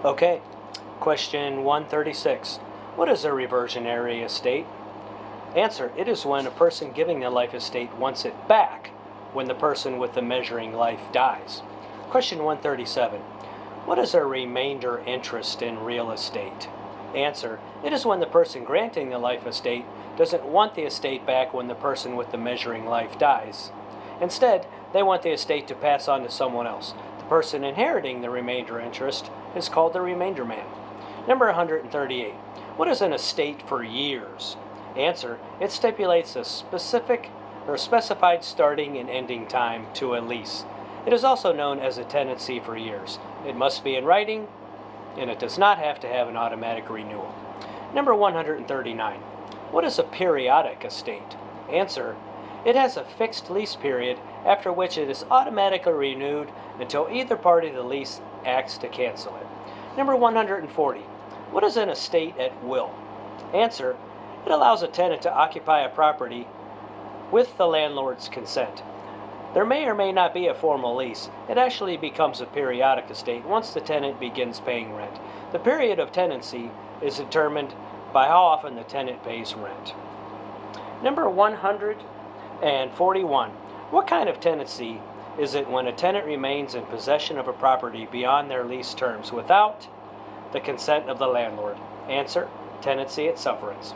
Okay, question 136. What is a reversionary estate? Answer: it is when a person giving the life estate wants it back when the person with the measuring life dies. Question 137. What is a remainder interest in real estate? Answer: it is when the person granting the life estate doesn't want the estate back when the person with the measuring life dies. Instead, they want the estate to pass on to someone else. The person inheriting the remainder interest is called the remainder man. Number 138. What is an estate for years? Answer: it stipulates a specific or specified starting and ending time to a lease. It is also known as a tenancy for years. It must be in writing, and it does not have to have an automatic renewal. Number 139. What is a periodic estate? Answer: it has a fixed lease period after which it is automatically renewed until either party of the lease acts to cancel it. Number 140. What is an estate at will? Answer: it allows a tenant to occupy a property with the landlord's consent. There may or may not be a formal lease. It actually becomes a periodic estate once the tenant begins paying rent. The period of tenancy is determined by how often the tenant pays rent. Number 141. What kind of tenancy is it when a tenant remains in possession of a property beyond their lease terms without the consent of the landlord? Answer: tenancy at sufferance.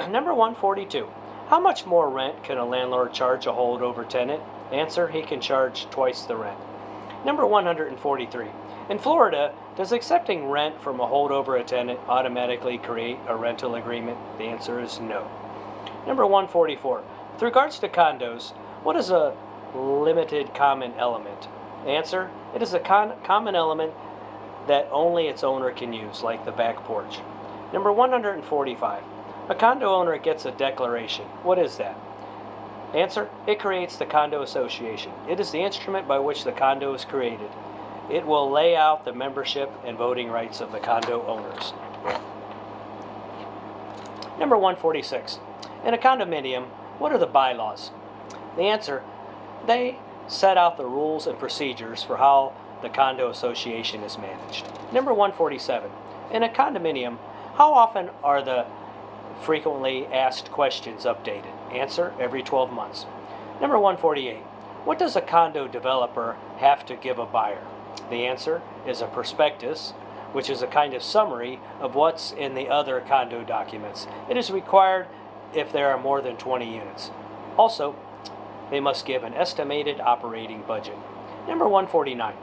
Number 142. How much more rent can a landlord charge a holdover tenant? Answer: he can charge twice the rent. Number 143. In Florida, does accepting rent from a holdover tenant automatically create a rental agreement? The answer is no. Number 144. With regards to condos, what is a limited common element? Answer: it is a common element that only its owner can use, like the back porch. Number 145. A condo owner gets a declaration. What is that? Answer: it creates the condo association. It is the instrument by which the condo is created. It will lay out the membership and voting rights of the condo owners. Number 146. In a condominium, what are the bylaws? The answer: they set out the rules and procedures for how the condo association is managed. Number 147. In a condominium, how often are the frequently asked questions updated? Answer: every 12 months. Number 148. What does a condo developer have to give a buyer? The answer is a prospectus, which is a kind of summary of what's in the other condo documents. It is required if there are more than 20 units. Also, they must give an estimated operating budget. Number 149.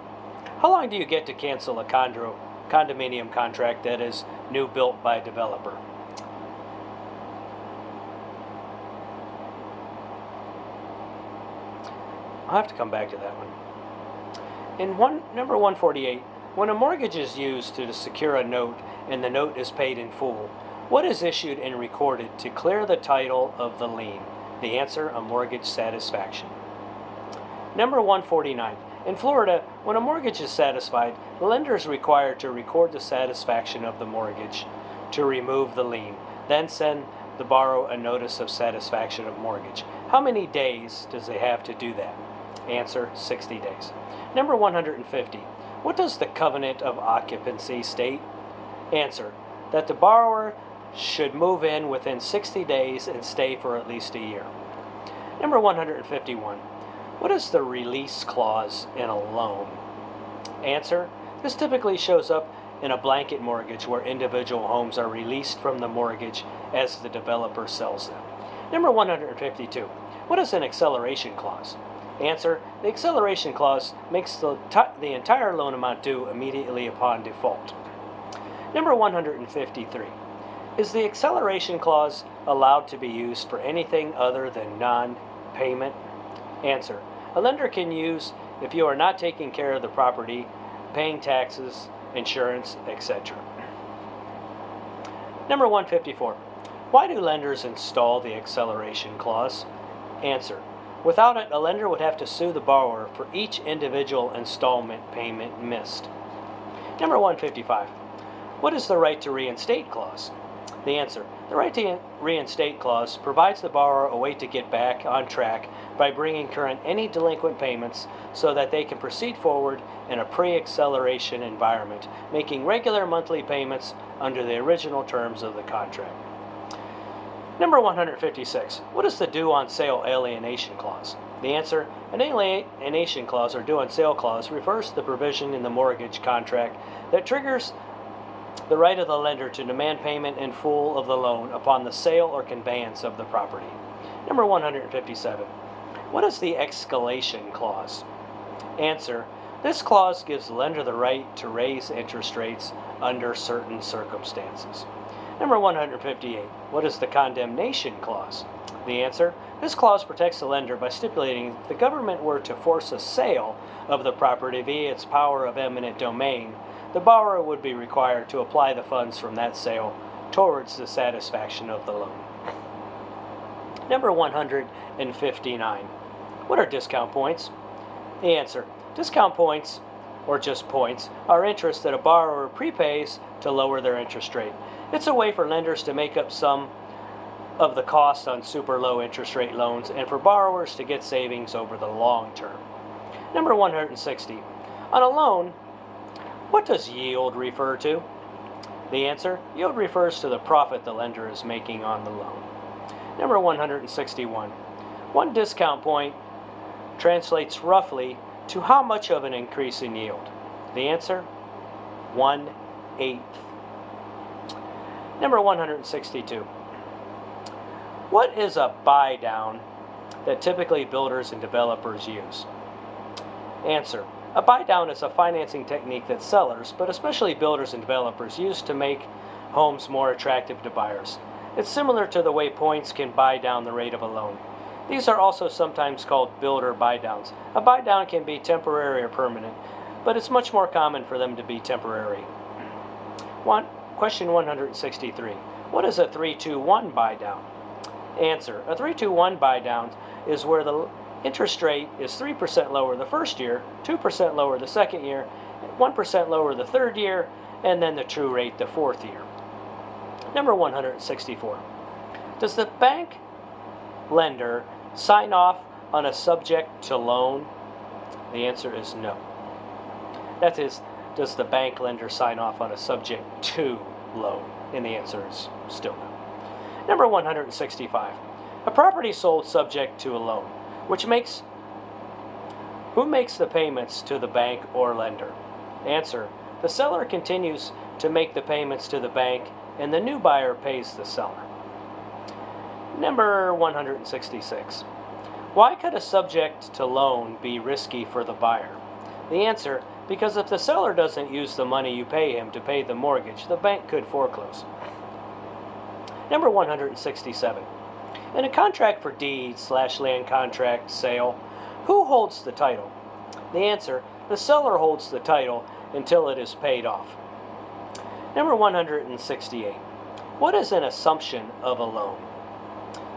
How long do you get to cancel a condominium contract that is new built by a developer? I'll have to come back to that one. Number 148, when a mortgage is used to secure a note and the note is paid in full, what is issued and recorded to clear the title of the lien? The answer: a mortgage satisfaction. Number 149. In Florida, when a mortgage is satisfied, the lender is required to record the satisfaction of the mortgage to remove the lien, then send the borrower a notice of satisfaction of mortgage. How many days does they have to do that? Answer: 60 days. Number 150. What does the covenant of occupancy state? Answer: that the borrower should move in within 60 days and stay for at least a year. Number 151. What is the release clause in a loan? Answer: this typically shows up in a blanket mortgage where individual homes are released from the mortgage as the developer sells them. Number 152. What is an acceleration clause? Answer: the acceleration clause makes the entire loan amount due immediately upon default. Number 153. Is the acceleration clause allowed to be used for anything other than non-payment? Answer: a lender can use if you are not taking care of the property, paying taxes, insurance, etc. Number 154. Why do lenders install the acceleration clause? Answer: without it, a lender would have to sue the borrower for each individual installment payment missed. Number 155. What is the right to reinstate clause? The answer: the right to reinstate clause provides the borrower a way to get back on track by bringing current any delinquent payments so that they can proceed forward in a pre-acceleration environment, making regular monthly payments under the original terms of the contract. Number 156. What is the due on sale alienation clause? The answer: an alienation clause or due on sale clause refers to the provision in the mortgage contract that triggers the right of the lender to demand payment in full of the loan upon the sale or conveyance of the property. Number 157. What is the escalation clause? Answer: this clause gives the lender the right to raise interest rates under certain circumstances. Number 158. What is the condemnation clause? The answer: this clause protects the lender by stipulating that if the government were to force a sale of the property via its power of eminent domain, the borrower would be required to apply the funds from that sale towards the satisfaction of the loan. Number 159. What are discount points? The answer: discount points, or just points, are interest that a borrower prepays to lower their interest rate. It's a way for lenders to make up some of the cost on super low interest rate loans and for borrowers to get savings over the long term. Number 160. On a loan, what does yield refer to? The answer: yield refers to the profit the lender is making on the loan. Number 161. One discount point translates roughly to how much of an increase in yield? The answer: 1/8. Number 162. What is a buy down that typically builders and developers use? Answer: a buy down is a financing technique that sellers, but especially builders and developers, use to make homes more attractive to buyers. It's similar to the way points can buy down the rate of a loan. These are also sometimes called builder buy downs. A buy down can be temporary or permanent, but it's much more common for them to be temporary. Question 163. What is a 3-2-1 buy down? Answer: a 3-2-1 buy down is where the interest rate is 3% lower the first year, 2% lower the second year, 1% lower the third year, and then the true rate the fourth year. Number 164. Does the bank lender sign off on a subject to loan? The answer is no. That is, does the bank lender sign off on a subject to loan? And the answer is still no. Number 165. A property sold subject to a loan, who makes the payments to the bank or lender? Answer: the seller continues to make the payments to the bank and the new buyer pays the seller. Number 166. Why could a subject to loan be risky for the buyer? The answer: because if the seller doesn't use the money you pay him to pay the mortgage, the bank could foreclose. Number 167. In a contract for deed/land contract sale, who holds the title? The answer: the seller holds the title until it is paid off. Number 168. What is an assumption of a loan?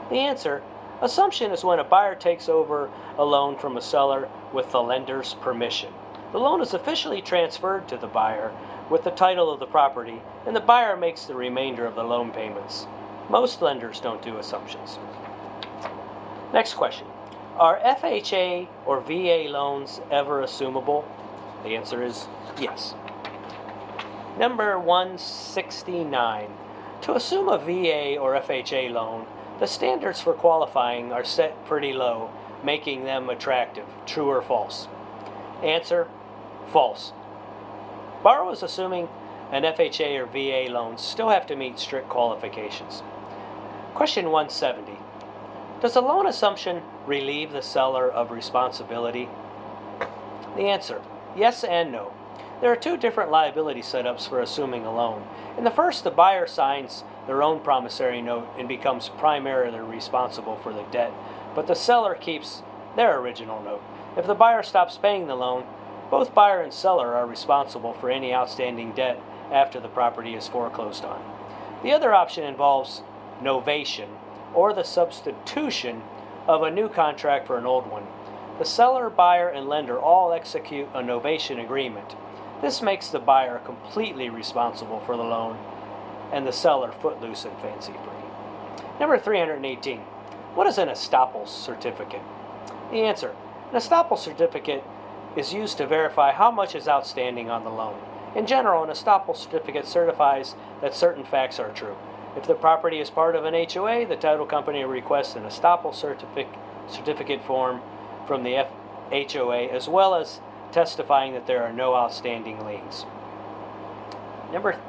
The answer: assumption is when a buyer takes over a loan from a seller with the lender's permission. The loan is officially transferred to the buyer with the title of the property, and the buyer makes the remainder of the loan payments. Most lenders don't do assumptions. Next question. Are FHA or VA loans ever assumable? The answer is yes. Number 169. To assume a VA or FHA loan, the standards for qualifying are set pretty low, making them attractive. True or false? Answer: false. Borrowers assuming an FHA or VA loan still have to meet strict qualifications. Question 170. Does a loan assumption relieve the seller of responsibility? The answer: yes and no. There are two different liability setups for assuming a loan. In the first, the buyer signs their own promissory note and becomes primarily responsible for the debt, but the seller keeps their original note. If the buyer stops paying the loan, both buyer and seller are responsible for any outstanding debt after the property is foreclosed on. The other option involves novation, or the substitution of a new contract for an old one. The seller, buyer, and lender all execute a novation agreement. This makes the buyer completely responsible for the loan and the seller footloose and fancy-free. Number 318. What is an estoppel certificate? The answer. An estoppel certificate is used to verify how much is outstanding on the loan. In general, an estoppel certificate certifies that certain facts are true. If the property is part of an HOA, the title company requests an estoppel certificate form from the HOA, as well as testifying that there are no outstanding liens. Number